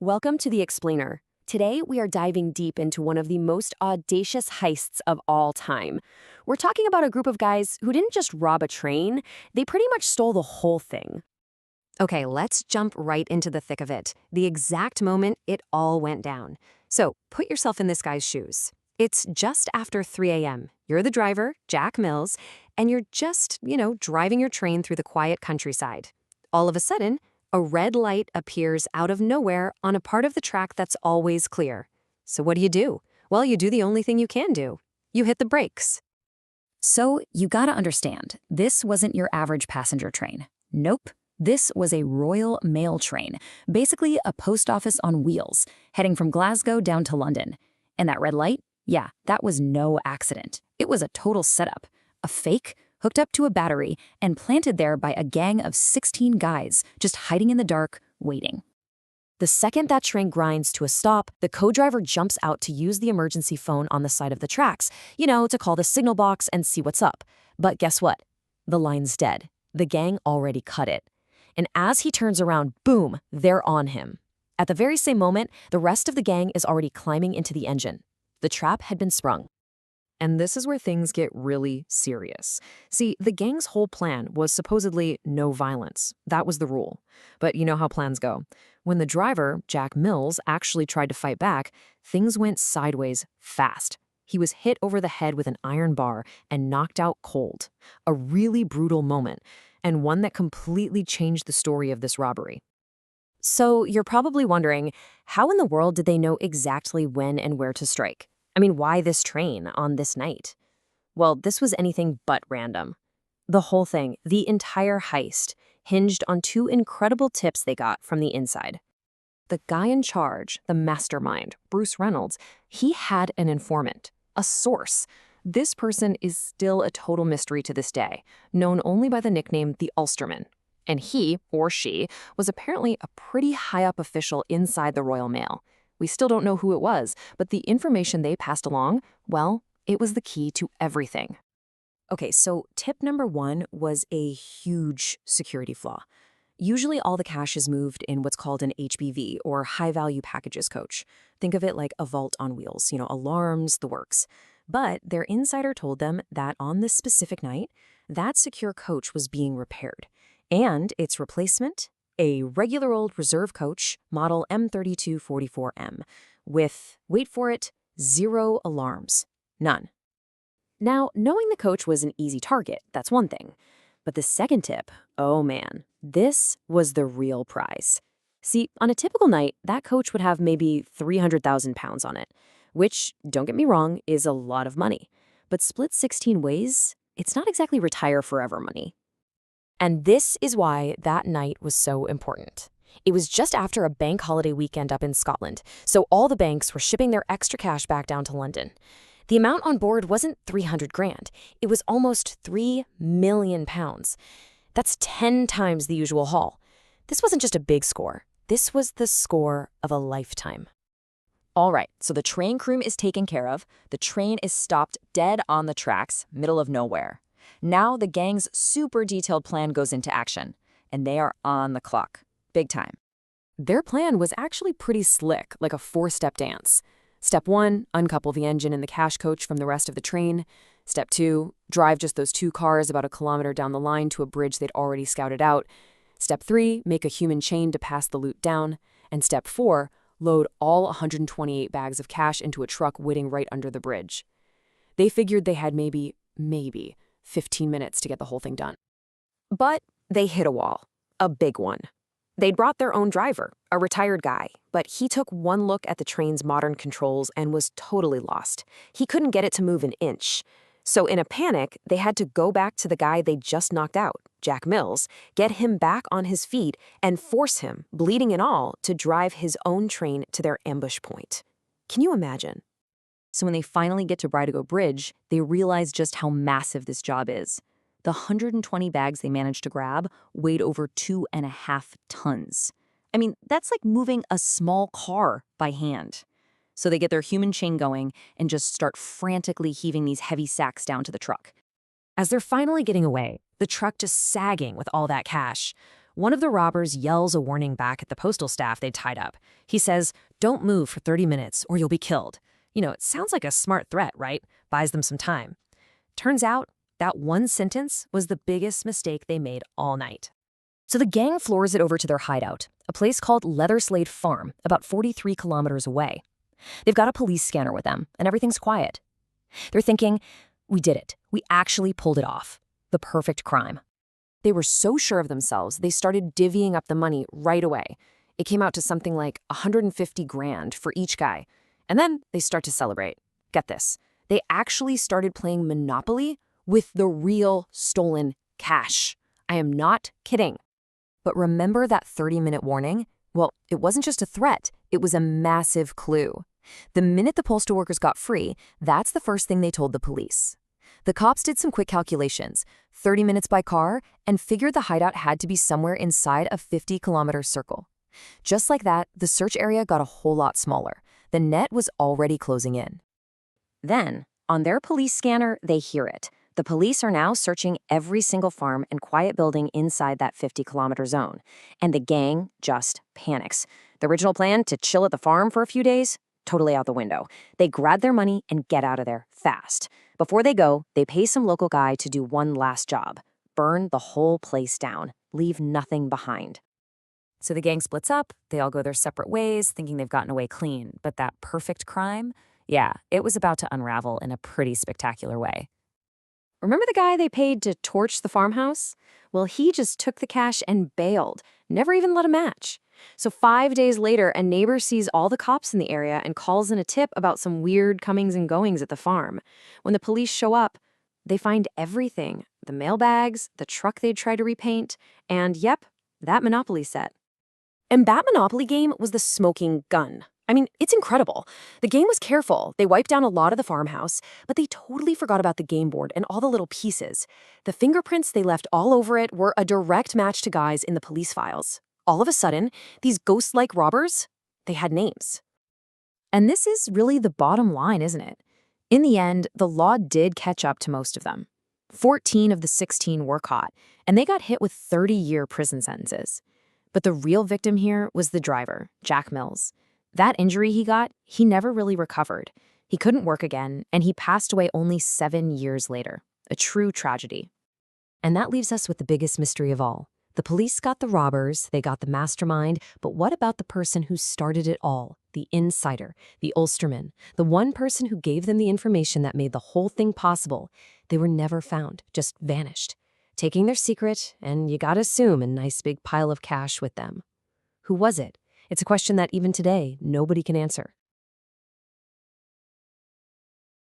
Welcome to The Explainer. Today, we are diving deep into one of the most audacious heists of all time. We're talking about a group of guys who didn't just rob a train, they pretty much stole the whole thing. Okay, let's jump right into the thick of it, the exact moment it all went down. So, put yourself in this guy's shoes. It's just after 3 a.m. You're the driver, Jack Mills, and you're just, driving your train through the quiet countryside. All of a sudden, a red light appears out of nowhere on a part of the track that's always clear. So what do? Well, you do the only thing you can do. You hit the brakes. So you gotta understand, this wasn't your average passenger train. Nope. This was a Royal Mail train, basically a post office on wheels, heading from Glasgow down to London. And that red light? Yeah, that was no accident. It was a total setup. A fake, hooked up to a battery, and planted there by a gang of 16 guys, just hiding in the dark, waiting. The second that train grinds to a stop, the co-driver jumps out to use the emergency phone on the side of the tracks, to call the signal box and see what's up. But guess what? The line's dead. The gang already cut it. And as he turns around, boom, they're on him. At the very same moment, the rest of the gang is already climbing into the engine. The trap had been sprung. And this is where things get really serious. See, the gang's whole plan was supposedly no violence. That was the rule. But you know how plans go. When the driver, Jack Mills, actually tried to fight back, things went sideways fast. He was hit over the head with an iron bar and knocked out cold. A really brutal moment, and one that completely changed the story of this robbery. So you're probably wondering, how in the world did they know exactly when and where to strike? Why this train on this night? Well, this was anything but random. The whole thing, the entire heist, hinged on two incredible tips they got from the inside. The guy in charge, the mastermind, Bruce Reynolds, he had an informant, a source. This person is still a total mystery to this day, known only by the nickname the Ulsterman. And he, or she, was apparently a pretty high-up official inside the Royal Mail. We still don't know who it was, but the information they passed along, well, it was the key to everything. Okay, so tip number 1 was a huge security flaw. Usually all the cash is moved in what's called an HBV, or high-value packages coach. Think of it like a vault on wheels, alarms, the works. But their insider told them that on this specific night, that secure coach was being repaired. And its replacement, a regular old reserve coach, model M3244M, with, wait for it, 0 alarms. None. Now, knowing the coach was an easy target, that's one thing. But the second tip, oh man, this was the real prize. See, on a typical night, that coach would have maybe 300,000 pounds on it, which, don't get me wrong, is a lot of money. But split 16 ways, it's not exactly retire forever money. And this is why that night was so important. It was just after a bank holiday weekend up in Scotland, so all the banks were shipping their extra cash back down to London. The amount on board wasn't 300 grand. It was almost 3 million pounds. That's 10 times the usual haul. This wasn't just a big score. This was the score of a lifetime. All right, so the train crew is taken care of. The train is stopped dead on the tracks, middle of nowhere. Now the gang's super detailed plan goes into action, and they are on the clock. Big time. Their plan was actually pretty slick, like a 4-step dance. Step 1, uncouple the engine and the cash coach from the rest of the train. Step 2, drive just those 2 cars about a kilometer down the line to a bridge they'd already scouted out. Step 3, make a human chain to pass the loot down. And Step 4, load all 128 bags of cash into a truck waiting right under the bridge. They figured they had maybe 15 minutes to get the whole thing done. But they hit a wall, a big one. They'd brought their own driver, a retired guy, but he took one look at the train's modern controls and was totally lost. He couldn't get it to move an inch. So in a panic, they had to go back to the guy they just knocked out, Jack Mills, get him back on his feet, and force him, bleeding and all, to drive his own train to their ambush point. Can you imagine? So when they finally get to Bridego Bridge, they realize just how massive this job is. The 120 bags they managed to grab weighed over 2.5 tons. That's like moving a small car by hand. So they get their human chain going and just start frantically heaving these heavy sacks down to the truck. As they're finally getting away, the truck just sagging with all that cash, One of the robbers yells a warning back at the postal staff they'd tied up. He says, "Don't move for 30 minutes or you'll be killed." It sounds like a smart threat, right? Buys them some time. Turns out, that one sentence was the biggest mistake they made all night. So the gang floors it over to their hideout, a place called Leatherslade Farm, about 43 kilometers away. They've got a police scanner with them, and everything's quiet. They're thinking, we did it. We actually pulled it off. The perfect crime. They were so sure of themselves, they started divvying up the money right away. It came out to something like 150 grand for each guy. And then they start to celebrate. Get this. They actually started playing Monopoly with the real stolen cash. I am not kidding. But remember that 30-minute warning? Well, it wasn't just a threat. It was a massive clue. The minute the postal workers got free, that's the first thing they told the police. The cops did some quick calculations, 30 minutes by car, and figured the hideout had to be somewhere inside a 50-kilometer circle. Just like that, the search area got a whole lot smaller. The net was already closing in. Then, on their police scanner, they hear it. The police are now searching every single farm and quiet building inside that 50-kilometer zone. And the gang just panics. The original plan to chill at the farm for a few days? Totally out the window. They grab their money and get out of there fast. Before they go, they pay some local guy to do one last job. Burn the whole place down. Leave nothing behind. So the gang splits up, they all go their separate ways, thinking they've gotten away clean. But that perfect crime? Yeah, it was about to unravel in a pretty spectacular way. Remember the guy they paid to torch the farmhouse? Well, he just took the cash and bailed, never even lit a match. So 5 days later, a neighbor sees all the cops in the area and calls in a tip about some weird comings and goings at the farm. When the police show up, they find everything. The mailbags, the truck they'd tried to repaint, and yep, that Monopoly set. And that Monopoly game was the smoking gun. I mean, it's incredible. The game was careful. They wiped down a lot of the farmhouse, but they totally forgot about the game board and all the little pieces. The fingerprints they left all over it were a direct match to guys in the police files. All of a sudden, these ghost-like robbers, they had names. And this is really the bottom line, isn't it? In the end, the law did catch up to most of them. 14 of the 16 were caught, and they got hit with 30-year prison sentences. But the real victim here was the driver, Jack Mills. That injury he got, he never really recovered. He couldn't work again, and he passed away only 7 years later. A true tragedy. And that leaves us with the biggest mystery of all. The police got the robbers, they got the mastermind, but what about the person who started it all? The insider, the Ulsterman, the one person who gave them the information that made the whole thing possible. They were never found, just vanished, taking their secret, and you gotta assume a nice big pile of cash with them. Who was it? It's a question that even today, nobody can answer.